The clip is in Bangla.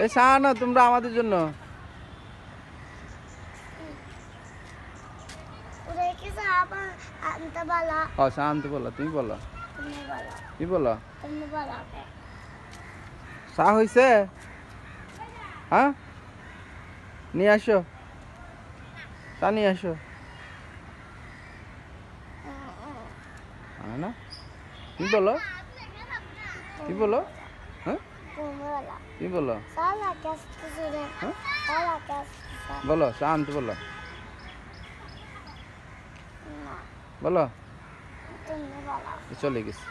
এই চা না তোমরা আমাদের জন্য। চা আনতে বলো, তুমি বলো, কি বলো? চা হয়েছে? হ্যাঁ, নিয়ে আসো, চা নিয়ে আসো। না, কি বলো, কি বলো? হ্যাঁ, কি বলো? হ্যাঁ, বলো, চা আনতে বলো, বলো। চলে গেছে।